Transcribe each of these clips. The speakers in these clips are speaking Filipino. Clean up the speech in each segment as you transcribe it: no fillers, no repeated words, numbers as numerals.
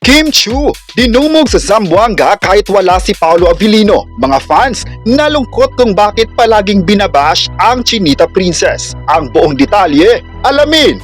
Kim Chiu, dinumog sa Zamboanga kahit wala si Paolo Avellino. Mga fans, nalungkot kung bakit palaging binabash ang Chinita Princess. Ang buong detalye, alamin!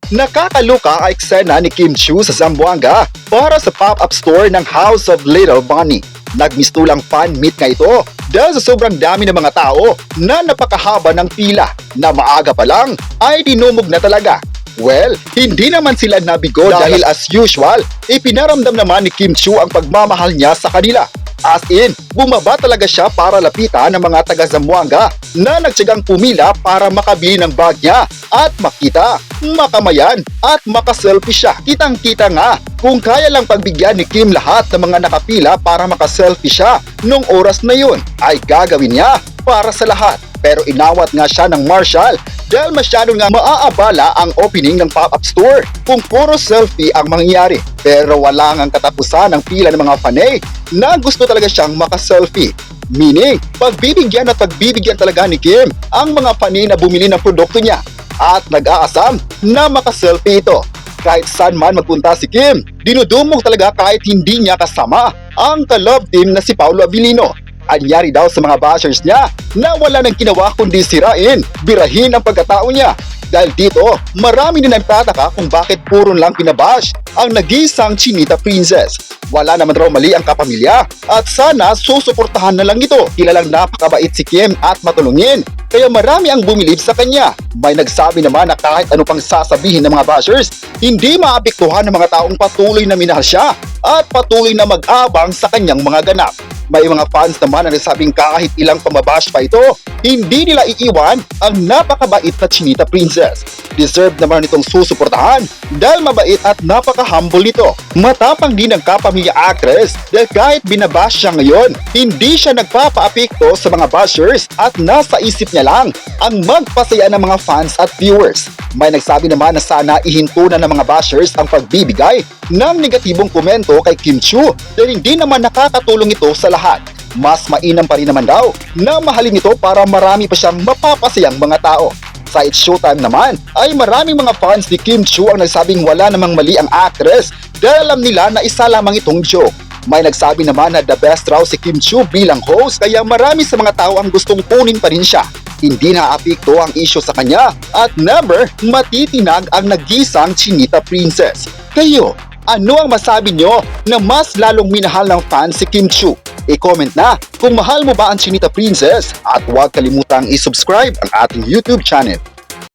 Nakakaluka ang eksena ni Kim Chiu sa Zamboanga para sa pop-up store ng House of Little Bunny. Nagmistulang fan meet nga ito dahil sa sobrang dami ng mga tao na napakahaba ng pila na maaga pa lang ay dinumog na talaga. Well, hindi naman sila nabigo dahil as usual, ipinaramdam naman ni Kim Chiu ang pagmamahal niya sa kanila. As in, bumaba talaga siya para lapitan ng mga taga-Zamboanga na nagtiyagang pumila para makabili ng bag niya at makita, makamayan at makaselfie siya. Kitang-kita nga kung kaya lang pagbigyan ni Kim lahat ng mga nakapila para makaselfie siya nung oras na yun ay gagawin niya para sa lahat. Pero inawat nga siya ng marshal dahil masyado nga maaabala ang opening ng pop-up store kung puro selfie ang mangyayari. Pero wala ngang katapusan ng pila ng mga fanay na gusto talaga siyang makaselfie. Meaning, pagbibigyan at pagbibigyan talaga ni Kim ang mga fanay na bumili ng produkto niya at nag-aasam na makaselfie ito. Kahit saan man magpunta si Kim, dinudumog talaga kahit hindi niya kasama ang ka-love team na si Paolo Avellino. Anyari daw sa mga bashers niya na wala nang ginawa kundi sirain, birahin ang pagkatao niya. Dahil dito, marami din nagtataka kung bakit puro lang pinabash ang nag-iisang Chinita Princess. Wala naman raw mali ang kapamilya at sana susuportahan na lang ito. Kilalang napakabait si Kim at matulungin, kaya marami ang bumilib sa kanya. May nagsabi naman na kahit ano pang sasabihin ng mga bashers, hindi maapektuhan ng mga taong patuloy na minahal siya at patuloy na mag-abang sa kanyang mga ganap. May mga fans naman na nagsabing kahit ilang pamabash pa ito, hindi nila iiwan ang napakabait na Chinita Princess. Deserve naman itong susuportahan dahil mabait at napaka-humble nito. Matapang din ang kapamilya actress dahil kahit binabash siya ngayon, hindi siya nagpapaapekto sa mga bashers at nasa isip niya lang ang magpasaya ng mga fans at viewers. May nagsabi naman na sana ihinto na ng mga bashers ang pagbibigay ng negatibong komento kay Kim Chiu dahil hindi naman nakakatulong ito sa lahat. Mas mainam pa rin naman daw na mahalin ito para marami pa siyang mapapasayang mga tao. Sa It's Showtime naman ay maraming mga fans ni Kim Chiu ang nagsabing wala namang mali ang actress dahil alam nila na isa lamang itong joke. May nagsabi naman na the best raw si Kim Chiu bilang host kaya marami sa mga tao ang gustong kunin pa rin siya. Hindi naapekto ang issue sa kanya at never matitinag ang nag-iisang Chinita Princess. Kayo, ano ang masabi nyo na mas lalong minahal ng fans si Kim Chiu? I-comment na kung mahal mo ba ang Chinita Princess at huwag kalimutang i-subscribe ang ating YouTube channel.